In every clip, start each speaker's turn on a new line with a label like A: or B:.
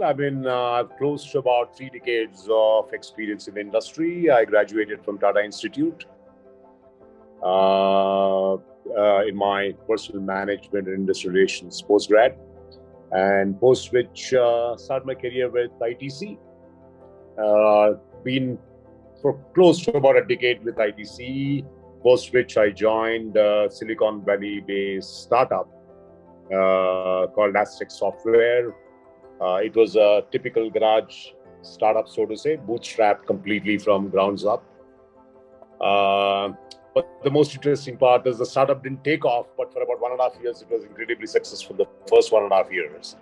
A: I've close to about 3 decades of experience in the industry. I graduated from Tata Institute in my personal management and industrial relations postgrad, and post which started my career with ITC. Been for close to about a decade with ITC, post which I joined a Silicon Valley-based startup called Aztec Software. It was a typical garage startup, so to say, bootstrapped completely from grounds up. But the most interesting part is the startup didn't take off, but for about 1.5 years, it was incredibly successful the first 1.5 years,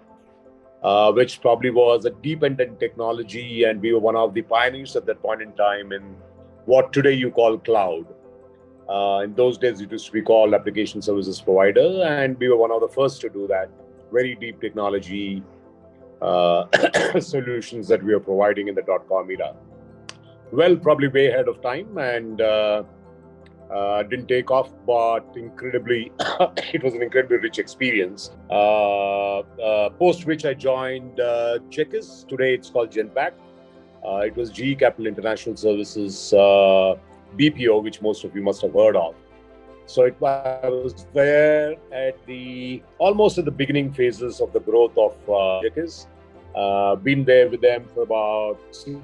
A: which probably was a deep-ended technology, and we were one of the pioneers at that point in time in what today you call cloud. In those days, it used to be called application services provider, and we were one of the first to do that. Very deep technology solutions that we were providing in the .com era. Well, probably way ahead of time, and didn't take off, but incredibly, it was an incredibly rich experience. Post which I joined Checkers. Today it's called Genpact. It was GE Capital International Services BPO, which most of you must have heard of. So I was there at almost at the beginning phases of the growth of Checkers. Been there with them for about 6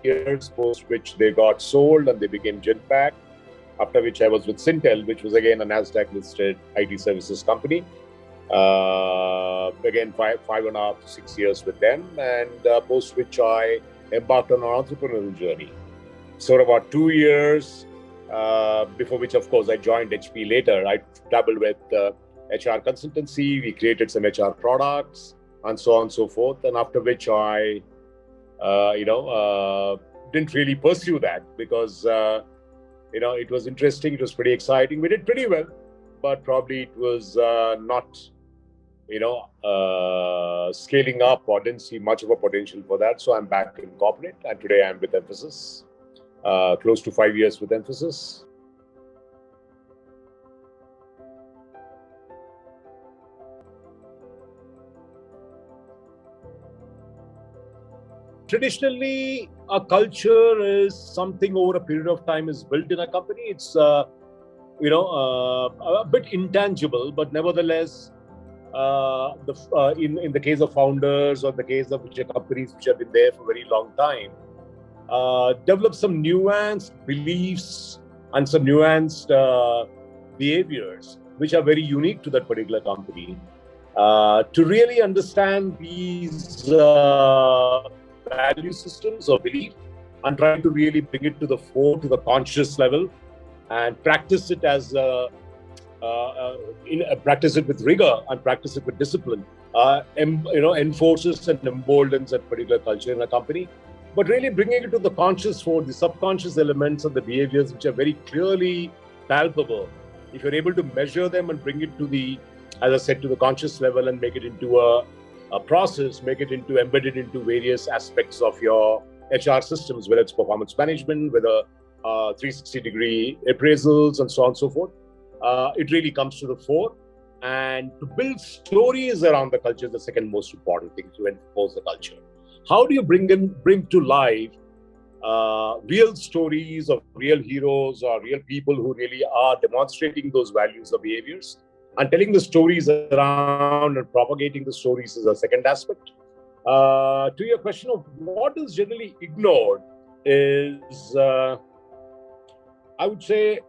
A: years, post which they got sold and they became Genpact. After which I was with Syntel, which was again a NASDAQ-listed IT services company. Again, 5.5 to 6 years with them, and post which I embarked on an entrepreneurial journey. So about 2 years, before which, of course, I joined HP later. I dabbled with HR consultancy. We created some HR products and so on and so forth. And after which I, didn't really pursue that because, it was interesting. It was pretty exciting. We did pretty well, but probably it was not, scaling up, or didn't see much of a potential for that. So I'm back in corporate, and today I'm with Mphasis. Close to 5 years with Mphasis. Traditionally, a culture is something over a period of time is built in a company. It's a bit intangible, but nevertheless, in the case of founders or the case of companies which have been there for a very long time, develop some nuanced beliefs and some nuanced behaviors which are very unique to that particular company. To really understand these value systems or belief and trying to really bring it to the fore, to the conscious level, and practice it as practice it with rigor and practice it with discipline. Enforces and emboldens that particular culture in a company. But really bringing it to the conscious fore, the subconscious elements and the behaviors which are very clearly palpable. If you're able to measure them and bring it to the, as I said, to the conscious level and make it into a process, embedded into various aspects of your HR systems, whether it's performance management, whether 360-degree appraisals and so on and so forth, it really comes to the fore. And to build stories around the culture is the second most important thing to enforce the culture. How do you bring to life real stories of real heroes or real people who really are demonstrating those values or behaviors? And telling the stories around and propagating the stories is a second aspect. To your question of what is generally ignored is, I would say,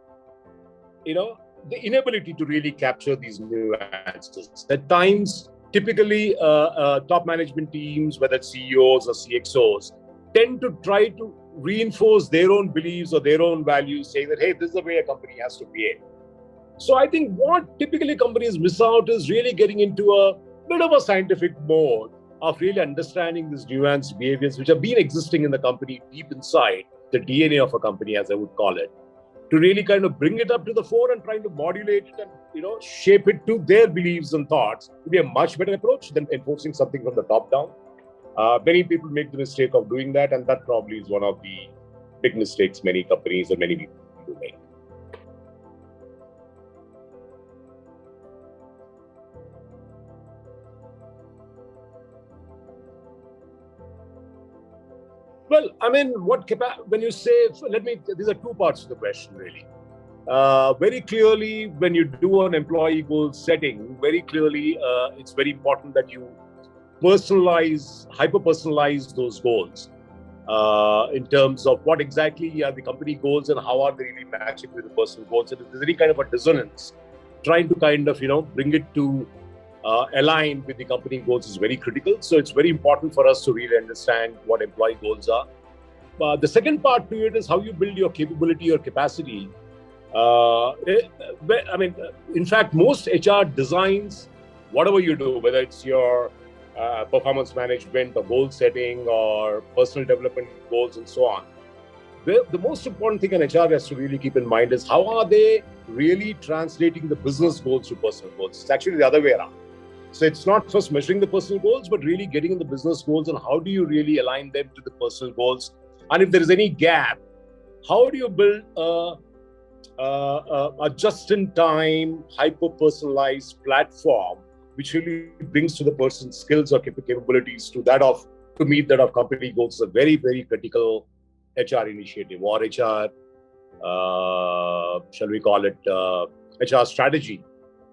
A: the inability to really capture these nuances. At times, typically, top management teams, whether it's CEOs or CXOs, tend to try to reinforce their own beliefs or their own values, saying that, hey, this is the way a company has to behave. So I think what typically companies miss out is really getting into a bit of a scientific mode of really understanding these nuanced behaviors which have been existing in the company deep inside the DNA of a company, as I would call it, to really kind of bring it up to the fore and trying to modulate it and shape it to their beliefs and thoughts would be a much better approach than enforcing something from the top down. Many people make the mistake of doing that, and that probably is one of the big mistakes many companies and many people make. Well, I mean, when you say, these are two parts to the question, really. Very clearly, when you do an employee goal setting, very clearly, it's very important that you hyper-personalize those goals in terms of what exactly are the company goals and how are they really matching with the personal goals. And if there's any kind of a dissonance, trying to bring it to align with the company goals is very critical. So it's very important for us to really understand what employee goals are. The second part to it is how you build your capability or capacity. In fact, most HR designs, whatever you do, whether it's your performance management or goal setting or personal development goals and so on, the most important thing an HR has to really keep in mind is how are they really translating the business goals to personal goals. It's actually the other way around. So it's not first measuring the personal goals, but really getting in the business goals and how do you really align them to the personal goals. And if there is any gap, how do you build a just-in-time, hyper-personalized platform which really brings to the person's skills or capabilities to meet that of company goals is a very, very critical HR initiative or HR, shall we call it, HR strategy.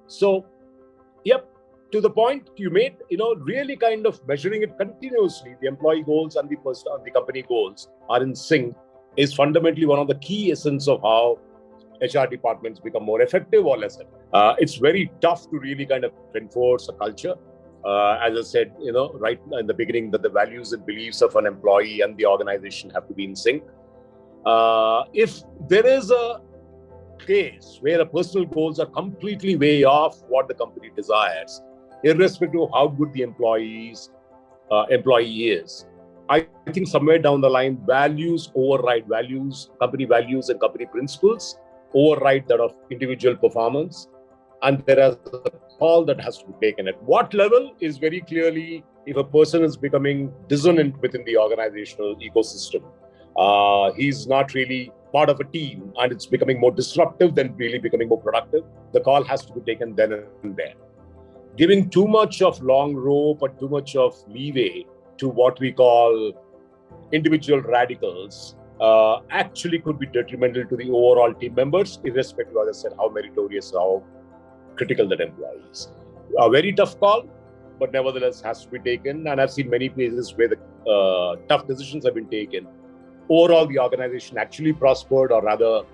A: So, yep, to the point you made, really kind of measuring it continuously, the employee goals and the company goals are in sync is fundamentally one of the key essence of how HR departments become more effective or less effective. It's very tough to really kind of enforce a culture. As I said, right in the beginning, that the values and beliefs of an employee and the organization have to be in sync. If there is a case where the personal goals are completely way off what the company desires, irrespective of how good the employee is, I think somewhere down the line, values override values, company values and company principles override that of individual performance. And there is a call that has to be taken. At what level is very clearly if a person is becoming dissonant within the organizational ecosystem. He's not really part of a team and it's becoming more disruptive than really becoming more productive. The call has to be taken then and there. Giving too much of long rope or too much of leeway to what we call individual radicals actually could be detrimental to the overall team members, irrespective, as I said, how meritorious, how critical that employee is. A very tough call, but nevertheless has to be taken. And I've seen many places where the tough decisions have been taken. Overall, the organization actually prospered or rather,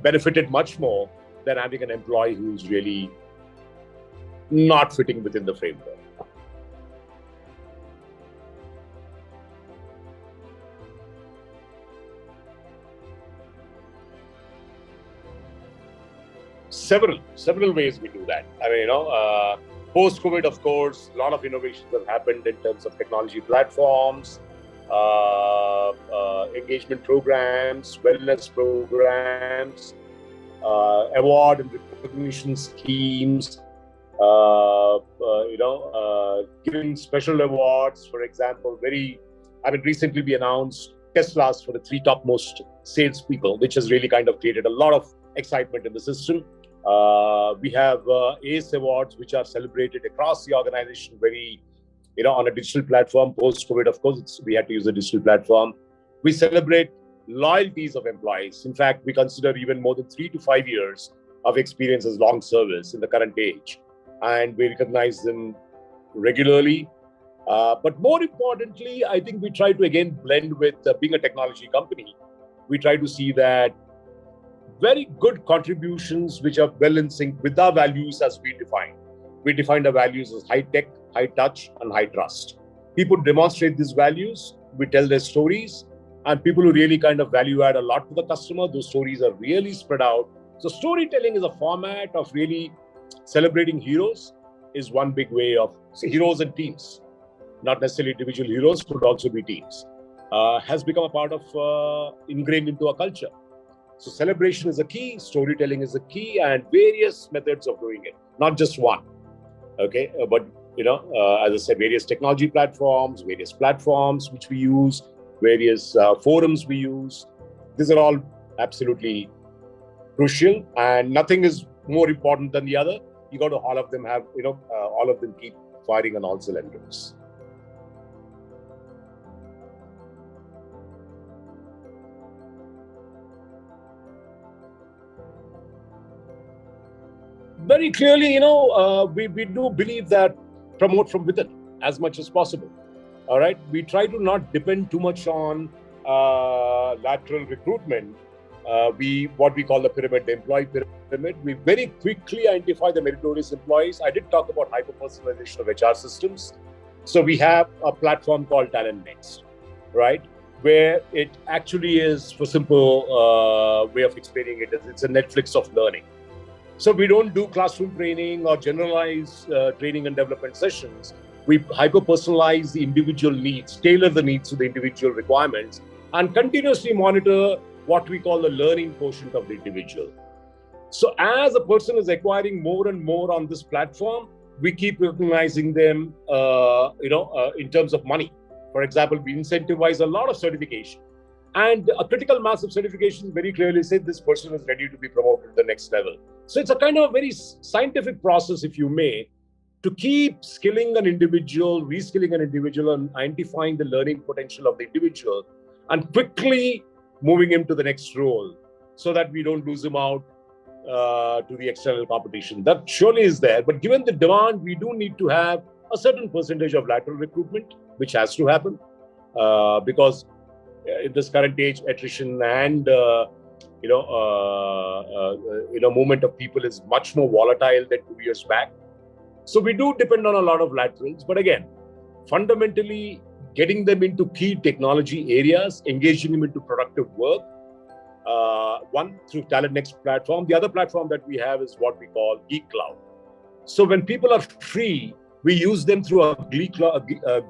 A: benefited much more than having an employee who's really not fitting within the framework. Several ways we do that. Post-COVID, of course, a lot of innovations have happened in terms of technology platforms, engagement programs, wellness programs, award and recognition schemes, giving special awards. For example, recently we announced Teslas for the 3 topmost salespeople, which has really kind of created a lot of excitement in the system. We have ACE awards, which are celebrated across the organization on a digital platform. Post-COVID, of course, we had to use a digital platform. We celebrate loyalties of employees. In fact, we consider even more than 3 to 5 years of experience as long service in the current age. And we recognize them regularly. But more importantly, I think we try to again blend with being a technology company. We try to see that very good contributions which are well in sync with our values as we define. We defined our values as high tech, high touch, and high trust. People demonstrate these values, we tell their stories, and people who really kind of value add a lot to the customer, those stories are really spread out. So storytelling is a format of really celebrating heroes is one big way of heroes and teams, not necessarily individual heroes, could also be teams, has become a part of ingrained into our culture. So celebration is a key, storytelling is a key, and various methods of doing it, not just one. Okay, but as I said, various technology platforms, various platforms which we use, various forums we use. These are all absolutely crucial, and nothing is more important than the other. You got to all of them have, all of them keep firing on all cylinders. Very clearly, we do believe that promote from within as much as possible. All right. We try to not depend too much on lateral recruitment. What we call the pyramid, the employee pyramid. We very quickly identify the meritorious employees. I did talk about hyper-personalization of HR systems. So we have a platform called Talent Next, right? Where it actually is, for simple way of explaining it, is it's a Netflix of learning. So we don't do classroom training or generalized training and development sessions. We hyper-personalize the individual needs, tailor the needs to the individual requirements, and continuously monitor what we call the learning quotient of the individual. So as a person is acquiring more and more on this platform, we keep recognizing them, in terms of money. For example, we incentivize a lot of certification. And a critical mass of certification very clearly said this person is ready to be promoted to the next level. So it's a kind of very scientific process, if you may, to keep skilling an individual, reskilling an individual, and identifying the learning potential of the individual, and quickly moving him to the next role so that we don't lose him out to the external competition. That surely is there. But given the demand, we do need to have a certain percentage of lateral recruitment, which has to happen because in this current age, attrition and movement of people is much more volatile than 2 years back. So we do depend on a lot of laterals. But again, fundamentally, getting them into key technology areas, engaging them into productive work, one through Talent Next platform. The other platform that we have is what we call Geek Cloud. So when people are free, we use them through a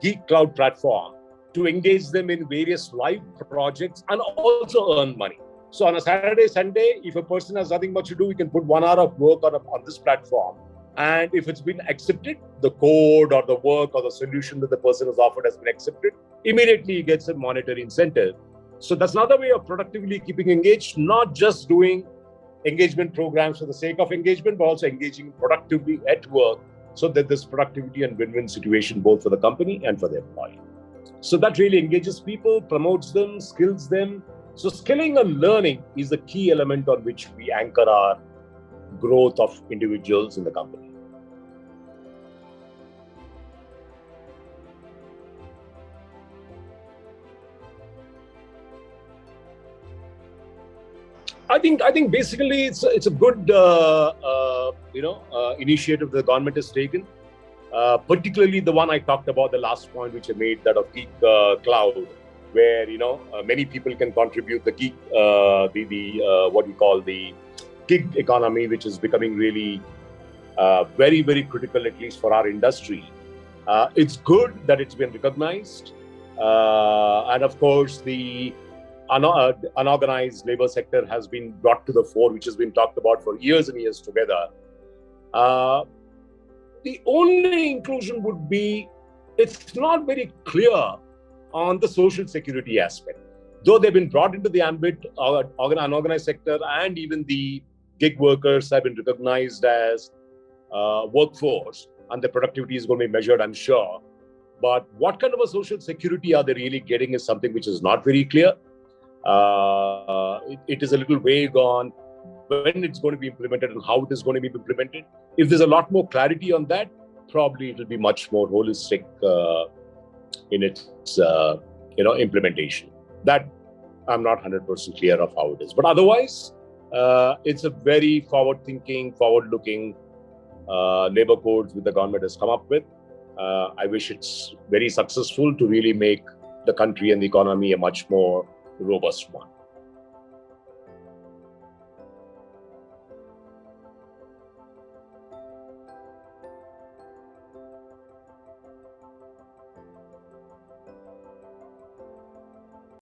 A: Geek Cloud platform to engage them in various live projects and also earn money. So on a Saturday, Sunday, if a person has nothing much to do, we can put 1 hour of work on this platform. And if it's been accepted, the code or the work or the solution that the person has offered has been accepted, immediately he gets a monetary incentive. So that's another way of productively keeping engaged, not just doing engagement programs for the sake of engagement, but also engaging productively at work so that there's productivity and win-win situation both for the company and for the employee. So that really engages people, promotes them, skills them. So skilling and learning is the key element on which we anchor our growth of individuals in the company. I think basically it's a good initiative the government has taken. Particularly the one I talked about, the last point which I made, that of Geek Cloud, where many people can contribute. The geek, what we call the gig economy, which is becoming really very, very critical, at least for our industry. It's good that it's been recognized, and of course the unorganized labor sector has been brought to the fore, which has been talked about for years and years together. The only inclusion would be, it's not very clear on the social security aspect. Though they've been brought into the ambit of unorganized sector, and even the gig workers have been recognized as workforce, and the productivity is going to be measured, I'm sure. But what kind of a social security are they really getting is something which is not very clear. It is a little vague on when it's going to be implemented and how it is going to be implemented. If there's a lot more clarity on that, probably it will be much more holistic in its implementation. That I'm not 100% clear of how it is. But otherwise, it's a very forward-thinking, forward-looking labor codes that the government has come up with. I wish it's very successful to really make the country and the economy a much more robust one.